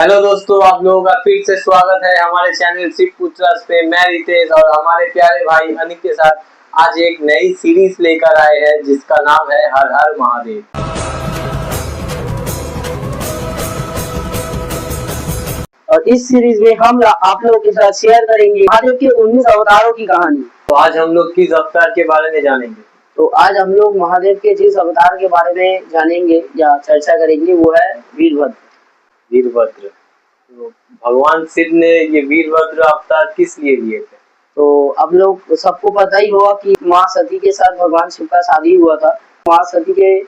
Hello दोस्तों, आप लोगों का फिर से स्वागत है हमारे चैनल शिव पुत्रस पे। मैं रितेश और हमारे प्यारे भाई अनिक के साथ आज एक नई सीरीज लेकर आए हैं जिसका नाम है हर हर महादेव। और इस सीरीज में हम आप लोगों के साथ शेयर करेंगे महादेव के 19 अवतारों की कहानी। तो आज हम लोग किस अवतार के बारे में जानेंगे? तो आज हम लोग महादेव के जिस अवतार के बारे में जानेंगे या चर्चा करेंगे वो है वीरभद्र। वीरभद्र। तो भगवान शिव ने ये वीरभद्र अवतार किस लिए लिए थे? तो अब लोग सबको पता ही होगा कि माँ सती के साथ भगवान शिव का शादी हुआ था। माँ सती के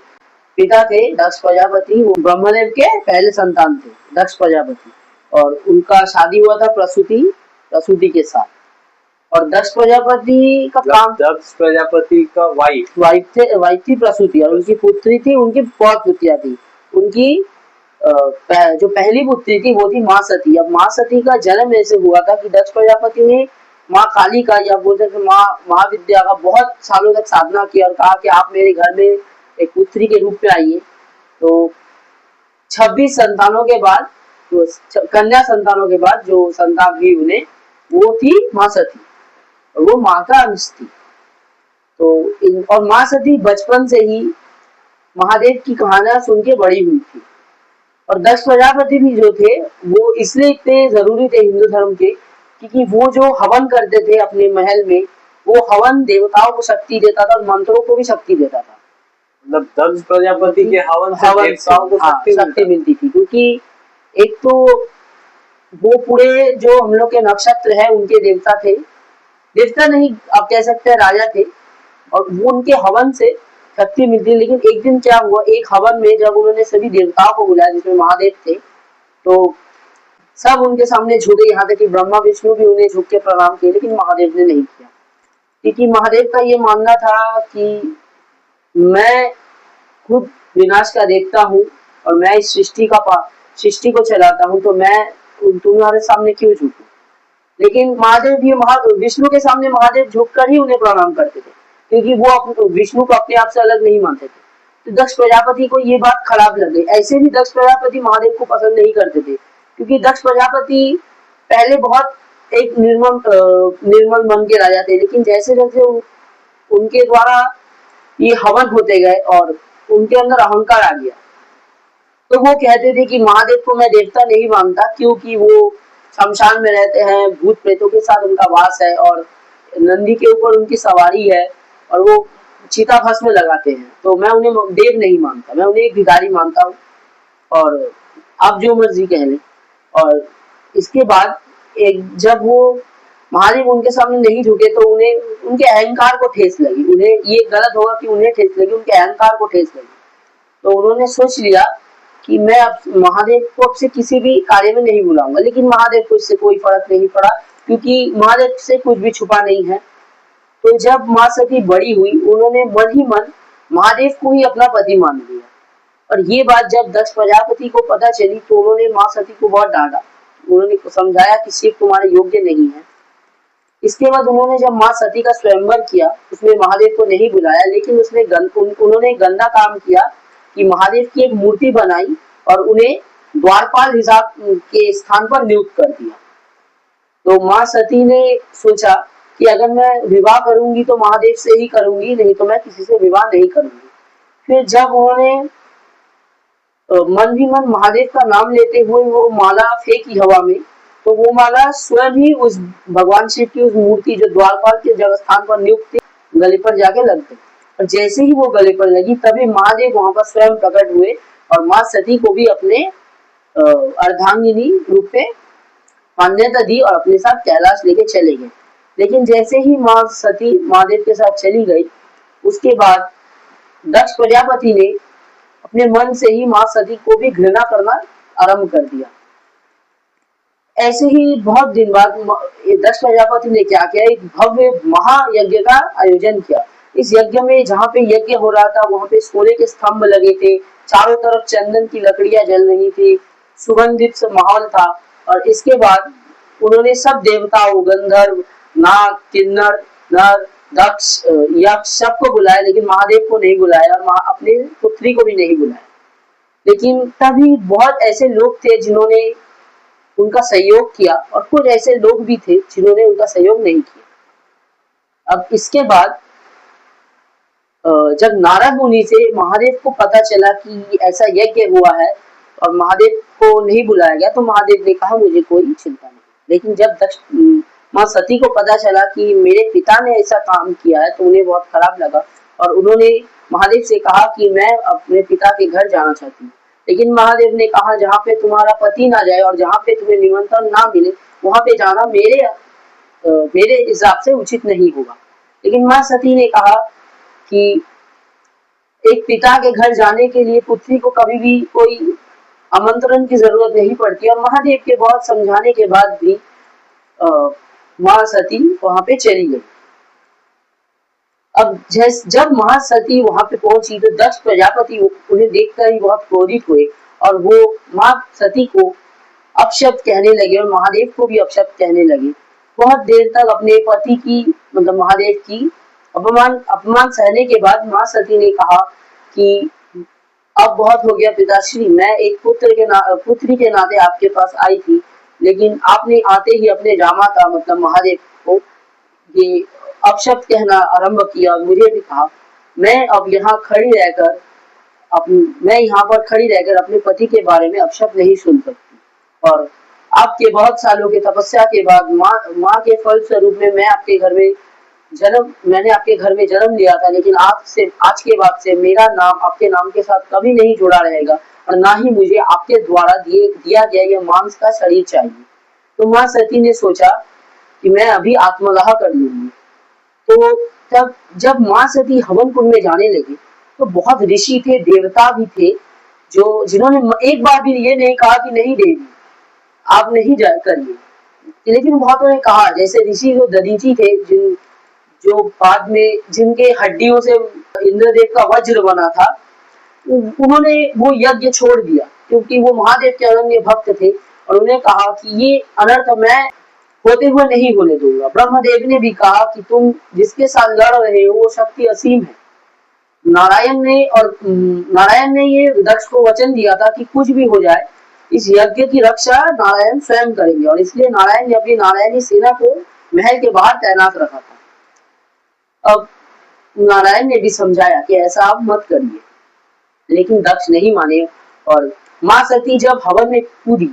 पिता थे दक्ष प्रजापति, वो ब्रह्मदेव के पहले संतान थे दक्ष प्रजापति, और उनका शादी हुआ था प्रसूति के साथ। और दक्ष प्रजापति का काम, दक्ष प्रजापति का वाइफ थी प्रसूति, और उनकी पुत्री थी, उनकी पौत्र थी। उनकी जो पहली पुत्री थी वो थी माँ सती। अब माँ सती का जन्म ऐसे हुआ था कि दक्ष प्रजापति ने माँ काली का या बोलते थे माँ महाविद्या का बहुत सालों तक साधना किया और कहा कि आप मेरे घर में एक पुत्री के रूप में आइए। तो 26 संतानों के बाद, तो कन्या संतानों के बाद जो संतान हुई उन्हें, वो थी माँ सती और वो माँ का अंश थी। तो और माँ सती बचपन से ही महादेव की कहानियां सुन के बड़ी हुई थी। और दक्ष प्रजापति भी जो थे वो इसलिए इतने जरूरी थे हिंदू धर्म के, क्योंकि वो जो हवन करते थे अपने महल में, वो हवन देवताओं को शक्ति देता था और मंत्रों को भी शक्ति देता था। मतलब दक्ष प्रजापति के हवन से देवताओं को शक्ति मिलती थी, क्योंकि एक तो वो पूरे जो हम लोग के नक्षत्र है उनके देवता थे, देवता नहीं आप कह सकते हैं राजा थे, और वो उनके हवन से शक्ति मिलती। लेकिन एक दिन क्या हुआ, एक हवन में जब उन्होंने सभी देवताओं को बुलाया जिसमें महादेव थे, तो सब उनके सामने झुके, यहाँ तक कि ब्रह्मा विष्णु भी उन्हें झुक के प्रणाम किए, लेकिन महादेव ने नहीं किया। क्योंकि महादेव का ये मानना था कि मैं खुद विनाश का देखता हूँ और मैं इस सृष्टि को चलाता हूँ, तो मैं तुम्हारे सामने क्यों झुकूं। लेकिन महादेव भी विष्णु के सामने महादेव झुककर ही उन्हें प्रणाम करते थे, क्योंकि वो विष्णु को अपने आप से अलग नहीं मानते थे। तो दक्ष प्रजापति को ये बात खराब लग गई। ऐसे भी दक्ष प्रजापति महादेव को पसंद नहीं करते थे, क्योंकि दक्ष प्रजापति पहले बहुत एक निर्मल मन के राजा थे, लेकिन जैसे जैसे उनके द्वारा ये हवन होते गए और उनके अंदर अहंकार आ गया, तो वो कहते थे कि महादेव को मैं देवता नहीं मानता, क्योंकि वो शमशान में रहते हैं, भूत प्रेतों के साथ उनका वास है और नंदी के ऊपर उनकी सवारी है और वो चिता भस्म लगाते हैं, तो मैं उन्हें देव नहीं मानता, मैं उन्हें एक भिखारी मानता हूँ और आप जो मर्जी कह लें। और इसके बाद जब वो महादेव उनके सामने नहीं झुके, तो उन्हें उनके अहंकार को ठेस लगी। उन्हें ये गलत होगा कि उन्हें ठेस लगी, उनके अहंकार को ठेस लगी। तो उन्होंने सोच लिया कि मैं अब महादेव को अब से किसी भी कार्य में नहीं बुलाऊंगा। लेकिन महादेव को इससे कोई फर्क नहीं पड़ा, क्योंकि महादेव से कुछ भी छुपा नहीं है। तो जब माँ सती बड़ी हुई, उन्होंने मन ही मन महादेव को ही अपना पति मान लिया। और ये बात जब दक्ष प्रजापति को पता चली, तो उन्होंने माँ सती को बहुत डांटा। उन्होंने समझाया कि शिव तुम्हारे योग्य नहीं है। इसके बाद उन्होंने जब माँ सती का स्वयंवर किया, उसमें महादेव को नहीं बुलाया, लेकिन उन्होंने गंदा काम किया कि महादेव की एक मूर्ति बनाई और उन्हें द्वारपाल हिसाब के स्थान पर नियुक्त कर दिया। तो माँ सती ने सोचा कि अगर मैं विवाह करूंगी तो महादेव से ही करूंगी, नहीं तो मैं किसी से विवाह नहीं करूंगी। फिर जब उन्होंने मन ही मन महादेव का नाम लेते हुए वो माला फेंकी हवा में, तो वो माला स्वयं ही उस भगवान शिव की उस मूर्ति जो द्वारपाल के जगह स्थान पर नियुक्त थी, गले पर जाके लग गई। और जैसे ही वो गले पर लगी, तभी महादेव वहां पर स्वयं प्रकट हुए और माँ सती को भी अपने अर्धांगिनी रूप में मान्यता दी और अपने साथ कैलाश लेके चले गए। लेकिन जैसे ही माँ सती महादेव के साथ चली गई, उसके बाद दक्ष प्रजापति ने अपने मन से ही माँ सती को भी घृणा करना आरंभ कर दिया। ऐसे ही बहुत दिन बाद दक्ष प्रजापति ने क्या किया, एक भव्य महायज्ञ का आयोजन किया। इस यज्ञ में जहाँ पे यज्ञ हो रहा था, वहां पे सोने के स्तंभ लगे थे, चारों तरफ चंदन की लकड़ियां जल रही थी, सुगंधित माहौल था। और इसके बाद उन्होंने सब देवताओं, गंधर्व, नाग, किन्नर, नर, दक्ष, यक्ष सबको बुलाया, लेकिन महादेव को नहीं बुलाया और अपनी पुत्री को भी नहीं बुलाया। लेकिन तभी बहुत ऐसे लोग थे जिन्होंने उनका सहयोग किया और कुछ ऐसे लोग भी थे जिन्होंने उनका सहयोग नहीं किया। अब इसके बाद जब नारद मुनि से महादेव को पता चला कि ऐसा यज्ञ हुआ है और महादेव को नहीं बुलाया गया, तो महादेव ने कहा मुझे कोई चिंता नहीं। लेकिन जब माँ सती को पता चला कि मेरे पिता ने ऐसा काम किया है तो उन्हें बहुत खराब लगा और उन्होंने महादेव से कहा कि मैं अपने पिता के घर जाना चाहती हूँ। लेकिन महादेव ने कहा जहाँ पे तुम्हारा पति ना जाए और जहाँ पे तुम्हें निमंत्रण ना मिले वहां पे जाना मेरे हिसाब से उचित नहीं होगा। लेकिन माँ सती ने कहा कि एक पिता के घर जाने के लिए पुत्री को कभी भी कोई आमंत्रण की जरूरत नहीं पड़ती और महादेव के बहुत समझाने के बाद भी माँ सती वहां पे चली गई। अब जब माँ सती वहां पे पहुंची तो दक्ष प्रजापति उन्हें देखकर ही बहुत क्रोधित हुए और वो माँ सती को अपशब्द कहने लगे और महादेव को भी अपशब्द कहने लगे। बहुत देर तक अपने पति की मतलब महादेव की अपमान सहने के बाद माँ सती ने कहा कि अब बहुत हो गया पिताश्री, मैं एक पुत्री के नाते आपके पास आई थी, लेकिन आपने आते ही अपने जामाता मतलब महादेव को ये अपशब्द कहना आरंभ किया। मुझे भी कहा मैं यहाँ पर खड़ी रहकर अपने पति के बारे में अपशब्द नहीं सुन सकती और आपके बहुत सालों के तपस्या के बाद माँ के फल स्वरूप में मैंने आपके घर में जन्म लिया था, लेकिन आज के बाद से मेरा नाम आपके नाम के साथ कभी नहीं जुड़ा रहेगा और ना ही मुझे आपके द्वारा दिया गया यह मांस का शरीर चाहिए। तो माँ सती ने सोचा कि मैं अभी आत्मदाह कर लूंगी। तो जब माँ सती हवन कुंड में जाने लगी तो बहुत ऋषि थे, देवता भी थे जिन्होंने एक बार भी ये नहीं कहा कि नहीं देवी आप नहीं जा करिए, लेकिन बहुतों ने कहा, जैसे ऋषि जो दधीची थे जो बाद में जिनके हड्डियों से इंद्रदेव का वज्र बना था, उन्होंने वो यज्ञ छोड़ दिया क्योंकि वो महादेव के अनन्य भक्त थे और उन्हें कहा कि ये अनर्थ मैं होते हुए नहीं होने दूंगा। ब्रह्मदेव ने भी कहा कि तुम जिसके साथ लड़ रहे हो वो शक्ति असीम है। नारायण ने ये दक्ष को वचन दिया था कि कुछ भी हो जाए इस यज्ञ की रक्षा नारायण स्वयं करेंगे और इसलिए नारायण ने अपनी नारायणी सेना को महल के बाहर तैनात रखा था। अब नारायण ने भी समझाया कि ऐसा आप मत करिए, लेकिन दक्ष नहीं माने और माँ सती जब हवन में कूदी,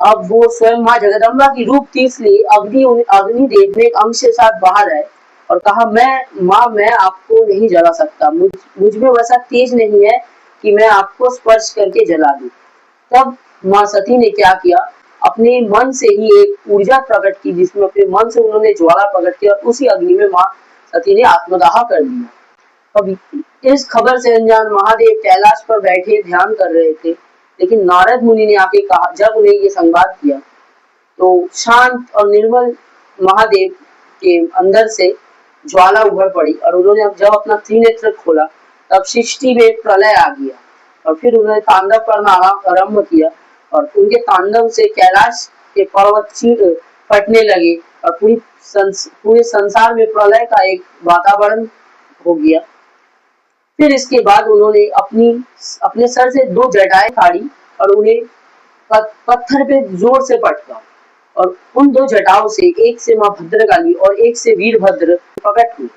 अब वो स्वयं माँ जगदम्बा की रूप थी, इसलिए अग्निदेव ने एक अंश के साथ बाहर आए और कहा मैं आपको नहीं जला सकता, मुझ में वैसा तेज नहीं है कि मैं आपको स्पर्श करके जला दूं। तब माँ सती ने क्या किया, अपने मन से ही एक ऊर्जा प्रकट की जिसमें अपने मन से उन्होंने ज्वाला प्रकट किया और उसी अग्नि में माँ सती ने आत्मदाह कर दिया। अब इस खबर से अनजान महादेव कैलाश पर बैठे ध्यान कर रहे थे, लेकिन नारद मुनि ने आके कहा, जब उन्हें ये संवाद किया तो शांत और निर्मल महादेव के अंदर से ज्वाला उभर पड़ी और उन्होंने जब अपना त्रिनेत्र खोला तब सृष्टि में प्रलय आ गया और फिर उन्होंने तांडव करना आरंभ किया और उनके तांडव से कैलाश के पर्वत फटने लगे और पूरे संसार में प्रलय का एक वातावरण हो गया। फिर इसके बाद उन्होंने अपने सर से 2 जटाएं काढ़ी और उन्हें पत्थर पे जोर से पटका और उन 2 जटाओं से एक से माँ भद्रकाली और एक से वीरभद्र प्रकट हुए।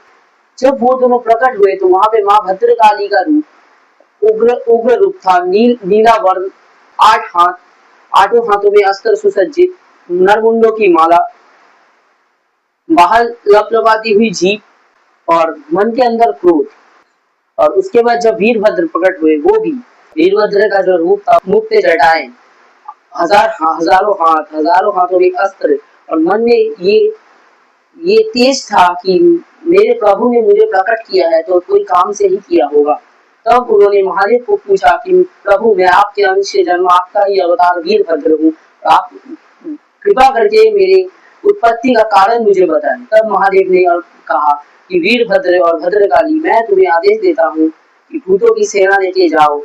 जब वो दोनों प्रकट हुए तो वहां पे माँ भद्रकाली का रूप उग्र रूप था, नीला वर्ण, 8 हाथ, 8 हाथों में अस्त्र सुसज्जित, नरमुंडों की माला, बाहर लपलपाती हुई जीभ और मन के अंदर क्रोध। और उसके बाद जब वीरभद्र प्रकट हुए, वो भी वीरभद्र का जो रूप था, मुख पे जटाएं, हजारों हाथों में अस्त्र और मन में ये तेज था कि मेरे प्रभु ने मुझे प्रकट किया है तो कोई काम से ही किया होगा। तब उन्होंने महादेव को पूछा कि प्रभु मैं आपके अंश से जन्म, आपका ही अवतार वीरभद्र हूँ, आप कृपा करके मेरे उत्पत्ति का कारण मुझे बताएं। तब महादेव ने कहा कि वीरभद्र और भद्रकाली, मैं तुम्हें आदेश देता हूँ कि भूतों की सेना लेके जाओ।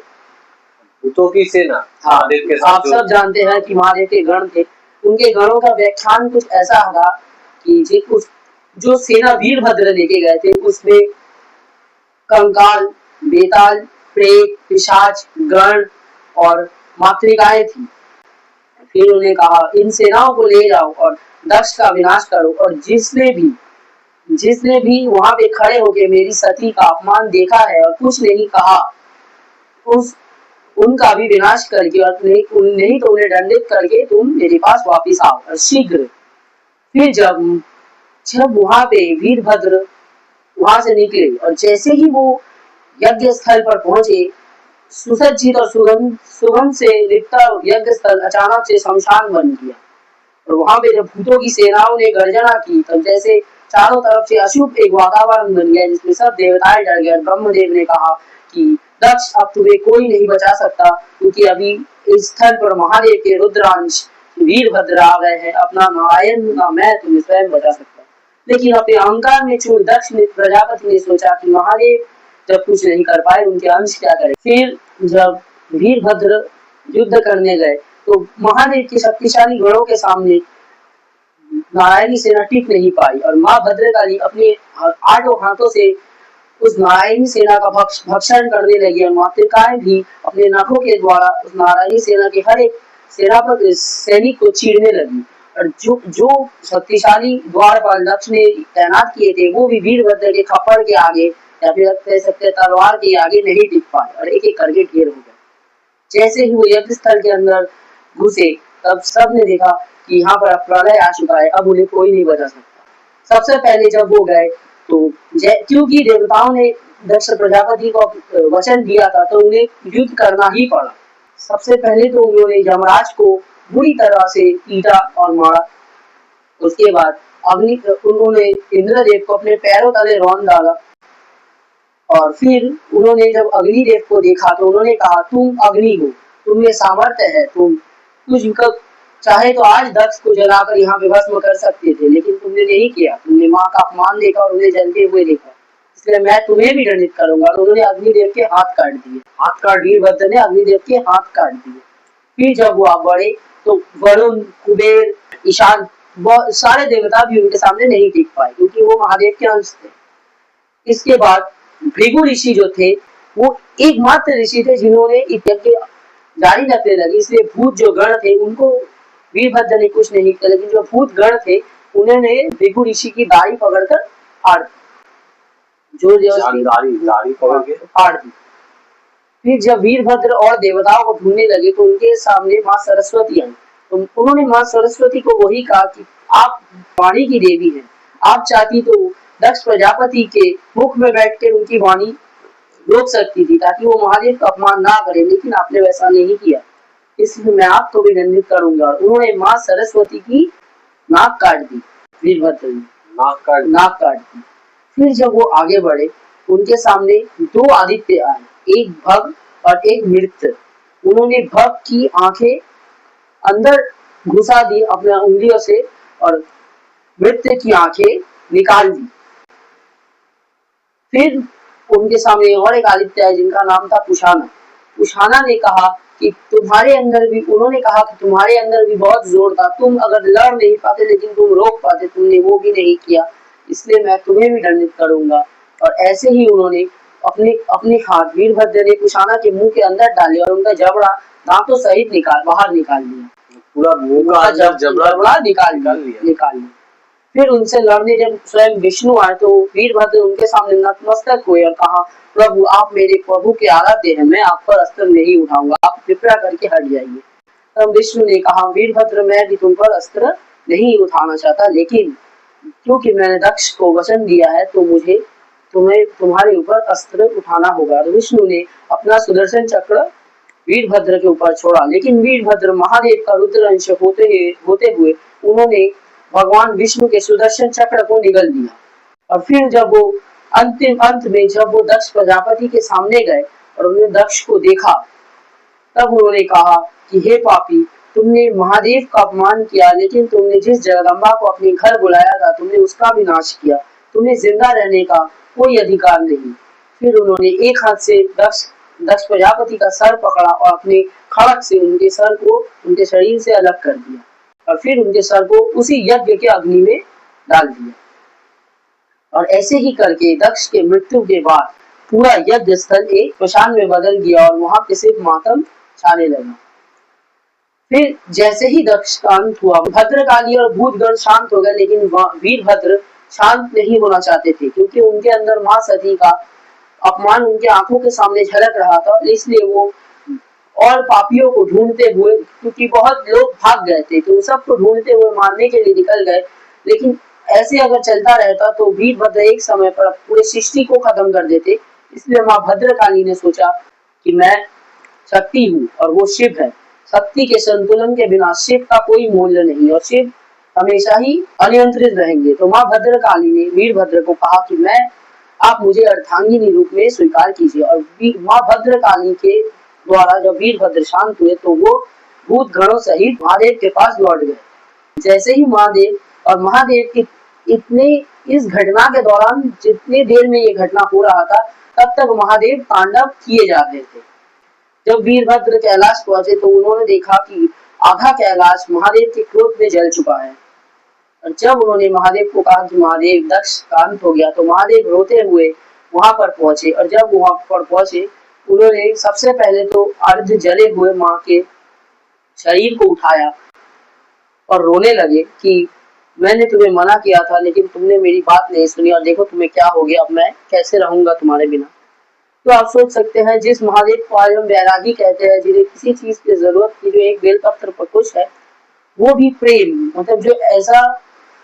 भूतों की सेना? हाँ, आप सब जानते हैं कि महादेव के गण थे, उनके गणों का व्याख्यान कुछ ऐसा था कि जो सेना वीरभद्र लेके गए थे उसमें कंकाल, बेताल, प्रेत, पिशाच, गण और मातृकाएं थी। फिर उन्हें कहा इन सेनाओं को ले जाओ और दक्ष का विनाश करो, और जिसने भी वहां पे खड़े होके मेरी सती का अपमान देखा है और कुछ नहीं कहा, उस उनका भी विनाश करके और नहीं तो उन्हें दंडित करके तुम मेरे पास वापिस आओ और शीघ्र। फिर जब जब वहां पे वीरभद्र वहां से निकले और जैसे ही वो यज्ञ स्थल पर पहुंचे, सुसज्जित और सुगंध से लिपटा यज्ञ स्थल अचानक से शमशान बन गया। और वहां पे जब भूतों की सेनाओं ने गर्जना की तब जैसे चारों तरफ से अशुभ एक वातावरण बन गया, जिसमें सब देवताएं डर गए। ब्रह्मदेव ने कहा कि दक्ष, अब तुम्हें कोई नहीं बचा सकता, क्योंकि अभी इस स्थल पर महादेव के रुद्रांश वीरभद्र आ गए हैं। अपना नारायण का मैं तुम्हें स्वयं बचा सकता। लेकिन अपने अहंकार में चूर दक्ष ने प्रजापति ने सोचा कि महादेव जब कुछ नहीं कर पाए, उनके अंश क्या करें। फिर जब वीरभद्र युद्ध करने गए तो महादेव की शक्तिशाली गणों के सामने नारायणी सेना टिक नहीं पाई और माँ भद्रकाली अपने 8 हाथों से उस नारायणी सेना का भक्षण करने लगी और मातृकाएं भी अपने नखों के द्वारा उस नारायणी सेना के हर एक सेनापति सैनिक को चीरने लगी। और जो शक्तिशाली द्वारपाल दक्ष ने तैनात किए थे, वो भी वीरभद्र के खप्पड़ के आगे या फिर कह सकते तलवार के आगे नहीं टिक पाए और एक एक करके ढेर हो गए। जैसे ही वो यज्ञ स्थल के अंदर घुसे तब सब ने देखा कि यहाँ पर प्रलय आ चुका है, अब उन्हें कोई नहीं बचा सकता। सबसे पहले जब वो गए तो क्योंकि देवताओं ने दक्ष प्रजापति को वचन दिया था तो उन्हें युद्ध करना ही पड़ा। सबसे पहले तो उन्होंने यमराज को बुरी तरह से पीटा और मारा। उसके बाद उन्होंने इंद्रदेव को अपने पैरों तले रौंद डाला और फिर उन्होंने जब अग्निदेव को देखा तो उन्होंने कहा तुम अग्नि हो, तुम में सामर्थ्य है, तुम कुछ चाहे तो आज दक्ष को जलाकर यहाँ पे भस्म कर सकते थे, लेकिन तुमने नहीं किया। तुमने माँ का अपमान देखा और उन्हें जलते हुए देखा, इसलिए मैं तुम्हें भी दंडित करूंगा। तो उन्होंने अग्निदेव के हाथ काट दिए। वीरभद्र ने अग्निदेव के हाथ काट दिए। फिर जब वो आप बढ़े तो वरुण, कुबेर, ईशान सारे देवता भी उनके सामने नहीं टिक पाए, क्योंकि वो महादेव के अंश थे। इसके बाद भृगु ऋषि जो थे वो एकमात्र ऋषि थे जिन्होंने यज्ञ जारी रखने लगे। इसलिए भूत जो गण थे उनको वीरभद्र ने कुछ नहीं किया, लेकिन जो भूत गण थे उन्होंने भृगु ऋषि की दाढ़ी पकड़कर फाड़ दी। फिर जब वीरभद्र और देवताओं को ढूंढने लगे तो उनके सामने माँ सरस्वती आई। तो उन्होंने माँ सरस्वती को वही कहा कि आप वाणी की देवी हैं, आप चाहती तो दक्ष प्रजापति के मुख में बैठकर उनकी वाणी रोक सकती थी ताकि वो महादेव का अपमान ना करे, लेकिन आपने वैसा नहीं किया, इसलिए मैं आपको भी दंडित करूंगा। और उन्होंने माँ सरस्वती की नाक काट दी। वीरभद्र ने नाक काट दी। फिर जब वो आगे बढ़े उनके सामने 2 आदित्य आए, एक भग और एक मृत्य। उन्होंने भग की आंखें अंदर घुसा दी अपने उंगलियों से और मृत्य की आंखें निकाल दी। फिर उनके सामने और एक आदित्य है जिनका नाम था कुशाना। कुशाना ने कहा कि तुम्हारे अंदर भी बहुत जोर था, तुम अगर लड़ नहीं पाते लेकिन तुम रोक पाते, तुमने वो भी नहीं किया, इसलिए मैं तुम्हें भी दंडित करूंगा। और ऐसे ही उन्होंने अपने हाथ वीरभद्र ने कुशाना के मुंह के अंदर डाले और उनका जबड़ा दांतों सहित बाहर निकाल लिया। पूरा मुंह का जबड़ा निकाल लिया। फिर उनसे लड़ने जब स्वयं विष्णु आए तो वीरभद्र उनके सामने नतमस्तक हुए और कहा प्रभु, आप मेरे प्रभु के आराध्य हैं, मैं आप पर अस्त्र नहीं उठाऊंगा, आप कृपया करके हट जाइए। तब विष्णु ने कहा वीरभद्र, मैं भी तुम पर अस्त्र नहीं उठाना चाहता, लेकिन क्योंकि मैंने दक्ष को वचन दिया है तो मुझे तुम्हारे ऊपर अस्त्र उठाना होगा। तो विष्णु ने अपना सुदर्शन चक्र वीरभद्र के ऊपर छोड़ा, लेकिन वीरभद्र महादेव का रुद्र अंश होते हुए उन्होंने भगवान विष्णु के सुदर्शन चक्र को निगल दिया। और फिर जब वो अंत में जब वो दक्ष प्रजापति के सामने गए और उन्होंने दक्ष को देखा, तब उन्होंने कहा कि हे पापी, तुमने महादेव का अपमान किया, लेकिन तुमने जिस जगदम्बा को अपने घर बुलाया था तुमने उसका भी नाश किया, तुम्हें जिंदा रहने का कोई अधिकार नहीं। फिर उन्होंने एक हाथ से दक्ष प्रजापति का सर पकड़ा और अपने खड़क से उनके सर को उनके शरीर से अलग कर दिया और फिर उनके सर को उसी यज्ञ के अग्नि में डाल दिया। और ऐसे ही करके दक्ष के मृत्यु के बाद पूरा यज्ञ स्थल एक श्मशान में बदल गया और वहां पे सिर्फ मातम छाने लगा। फिर जैसे ही दक्ष का अंत हुआ, भद्रकाली और भूतगण शांत हो गए, लेकिन वीरभद्र शांत नहीं होना चाहते थे, क्योंकि उनके अंदर मां सती का अपमान उनके आंखों के सामने झलक रहा था। इसलिए वो और पापियों को ढूंढते हुए, क्योंकि बहुत लोग भाग गए थे, तो सबको ढूंढते हुए मारने के लिए निकल गए। लेकिन ऐसे अगर चलता रहता तो वीरभद्र एक समय पर पूरे सृष्टि को खत्म कर देते। इसलिए माँ भद्रकाली ने सोचा कि मैं शक्ति हूँ और वो शिव है। शक्ति के संतुलन के बिना शिव का कोई मूल्य नहीं, और शिव हमेशा ही अनियंत्रित रहेंगे। तो माँ भद्रकाली ने वीरभद्र को कहा कि आप मुझे अर्धांगिनी रूप में स्वीकार कीजिए। और माँ भद्रकाली के द्वारा जब वीरभद्र शांत हुए तो वो भूत गणों सहित महादेव के पास लौट गए। जैसे ही महादेव और महादेव की इतने इस घटना के दौरान, जितने देर में ये घटना हो रहा था, तब तक महादेव तांडव किए जा रहे थे। जब वीरभद्र कैलाश पहुंचे तो उन्होंने देखा कि आधा कैलाश महादेव के क्रोध में जल चुका है। और जब उन्होंने महादेव को कहा कि महादेव दक्ष शांत हो गया, तो महादेव रोते हुए वहां पर पहुंचे। और जब वहां पर पहुंचे, उन्होंने सबसे पहले तो अर्ध जले हुए मां के शरीर को उठाया और रोने लगे कि मैंने तुम्हें मना किया था, लेकिन तुमने मेरी बात नहीं सुनी, और देखो तुम्हें क्या हो गया, अब मैं कैसे रहूंगा तुम्हारे बिना। तो आप सोच सकते हैं, जिस महादेव को आज हम वैरागी कहते हैं, जिन्हें किसी चीज की जरूरत की, जो एक बेलपत्र पर खुश है, वो भी प्रेम, मतलब जो ऐसा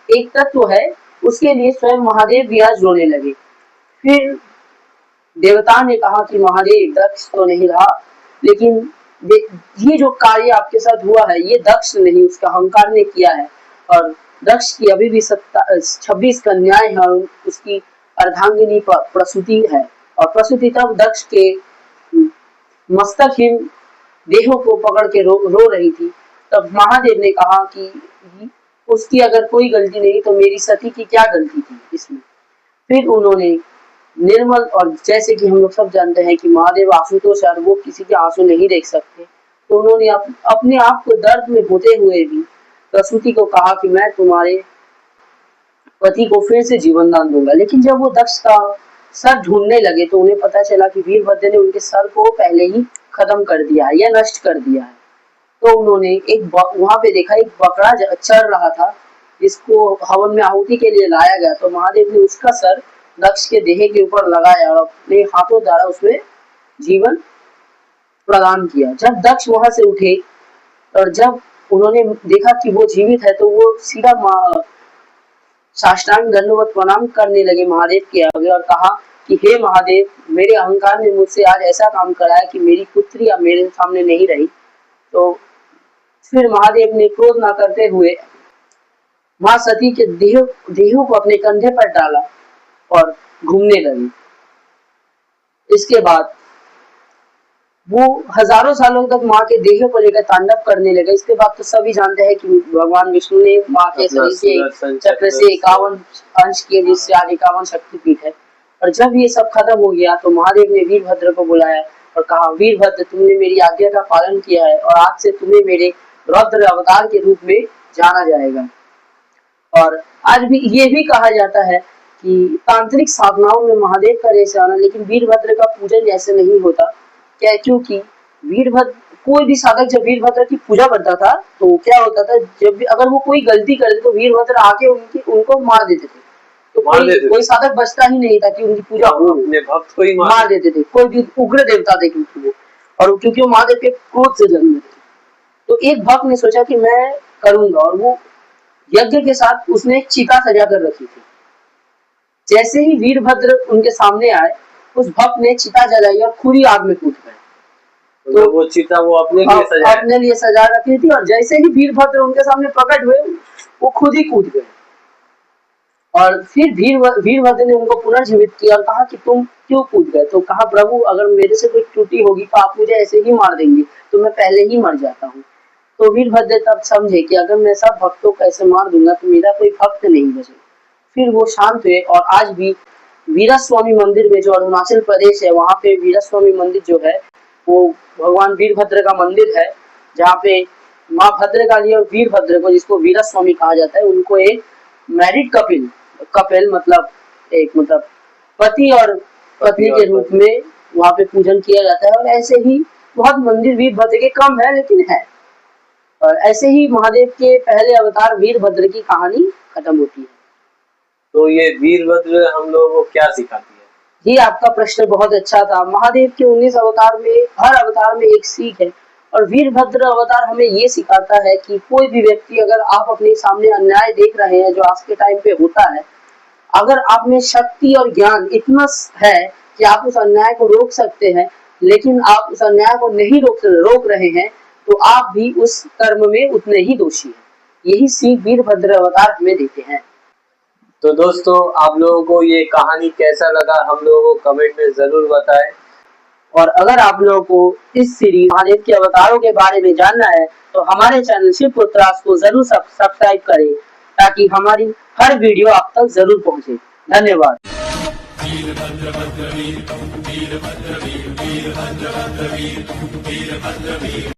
एक तत्व है, उसके लिए स्वयं महादेव भी आज रोने लगे। फिर देवता ने कहा कि महादेव दक्ष तो नहीं रहा, लेकिन ये जो कार्य आपके साथ हुआ है, ये दक्ष नहीं, उसका अहंकार ने किया है। और दक्ष की अभी भी 26 कन्याएं हैं, उसकी अर्धांगिनी प्रसूति है। और प्रसूति तब दक्ष के मस्तकहीन देहों को पकड़ के रो रही थी। तब महादेव ने कहा कि उसकी अगर कोई गलती नहीं तो मेरी सती की क्या गलती थी इसमें। फिर उन्होंने निर्मल, और जैसे कि हम लोग सब जानते हैं कि महादेव आशुतोष है, वो किसी के आंसू नहीं देख सकते, तो उन्होंने अपने आप को दर्द में होते हुए भी प्रसूति को कहा कि मैं तुम्हारे पति को फिर से जीवन दान दूंगा। लेकिन जब वो दक्ष का सर ढूंढने लगे तो उन्हें पता चला कि वीरभद्र ने उनके सर को पहले ही खत्म कर दिया है या नष्ट कर दिया है। तो उन्होंने वहां पे देखा एक बकरा चर रहा था, जिसको हवन में आहुति के लिए लाया गया। तो महादेव ने उसका सर दक्ष के देह के ऊपर लगाया और अपने हाथों द्वारा उसमें जीवन प्रदान किया। जब दक्ष वहां से उठे और जब उन्होंने देखा कि वो जीवित है, तो वो सीधा साष्टांग दंडवत प्रणाम करने लगे महादेव के आगे और कहा कि हे महादेव, मेरे अहंकार ने मुझसे आज ऐसा काम कराया कि मेरी पुत्री अब मेरे सामने नहीं रही। तो फिर महादेव ने क्रोध न करते हुए मां सती के देहों को अपने कंधे पर डाला और घूमने लगी। इसके बाद वो हजारों सालों तक माँ के देह को लेकर तांडव करने लगे। इसके बाद तो सभी जानते हैं कि भगवान विष्णु ने माँ के शरीर से चक्र से 51 अंश किए, जिससे आज 51 शक्तिपीठ है। और जब ये सब खत्म हो गया तो महादेव ने वीरभद्र को बुलाया और कहा, वीरभद्र, तुमने मेरी आज्ञा का पालन किया है और आज से तुम्हें मेरे रुद्र अवतार के रूप में जाना जाएगा। और आज भी ये भी कहा जाता है कि तांत्रिक साधनाओं में महादेव का जैसे आना, लेकिन वीरभद्र का पूजन जैसे नहीं होता। क्या? क्योंकि वीरभद्र, कोई भी साधक जब वीरभद्र की पूजा करता था तो क्या होता था, जब भी अगर वो कोई गलती करते तो वीरभद्र आके उनको मार देते थे। तो कोई साधक बचता ही नहीं था कि उनकी पूजा हो, भक्त को ही मार देते थे। कोई भी उग्र देवता थे क्योंकि वो, और क्योंकि वो महादेव के क्रोध से जन्मे थे। तो एक भक्त ने सोचा कि मैं करूंगा, और वो यज्ञ के साथ उसने एक चिता सजा कर रखी थी। जैसे ही वीरभद्र उनके सामने आए, उस भक्त ने चिता जलाई और खुद ही आग में कूद गए। तो वो चिता वो अपने लिए सजा रखी थी, और जैसे ही वीरभद्र उनके सामने प्रकट हुए, वो खुद ही कूद गए। और फिर वीरभद्र ने उनको पुनर्जीवित किया और कहा कि तुम क्यों कूद गए? तो कहा, प्रभु, अगर मेरे से कोई त्रुटि होगी तो आप मुझे ऐसे ही मार देंगे, तो मैं पहले ही मर जाता हूँ। तो वीरभद्र तब समझे कि अगर मैं सब भक्तों को ऐसे मार दूंगा तो मेरा कोई भक्त नहीं बचेगा। फिर वो शांत हुए, और आज भी वीरस्वामी मंदिर में, जो अरुणाचल प्रदेश है, वहाँ पे वीरस्वामी मंदिर जो है वो भगवान वीरभद्र का मंदिर है, जहाँ पे माँ भद्रकाली और वीरभद्र को, जिसको वीरस्वामी कहा जाता है, उनको एक मैरिड कपिल मतलब पति और पत्नी के रूप में वहाँ पे पूजन किया जाता है। और ऐसे ही बहुत मंदिर वीरभद्र के कम है, लेकिन है। और ऐसे ही महादेव के पहले अवतार वीरभद्र की कहानी खत्म होती है। तो ये वीरभद्र हम लोगों को क्या सिखाती है? जी, आपका प्रश्न बहुत अच्छा था। महादेव के 19 अवतार में हर अवतार में एक सीख है और वीरभद्र अवतार हमें ये सिखाता है कि कोई भी व्यक्ति, अगर आप अपने सामने अन्याय देख रहे हैं जो आज के टाइम पे होता है, अगर आप में शक्ति और ज्ञान इतना है कि आप उस अन्याय को रोक सकते हैं, लेकिन आप उस अन्याय को नहीं रोक रहे हैं, तो आप भी उस कर्म में उतने ही दोषी हैं। यही सीख वीरभद्र अवतार हमें देते हैं। तो दोस्तों, आप लोगों को ये कहानी कैसा लगा हम लोगों को कमेंट में जरूर बताएं। और अगर आप लोगों को इस सीरीज महादेव के अवतारों के बारे में जानना है तो हमारे चैनल शिव पुत्रास को जरूर सब्सक्राइब करें, ताकि हमारी हर वीडियो आप तक जरूर पहुंचे। धन्यवाद।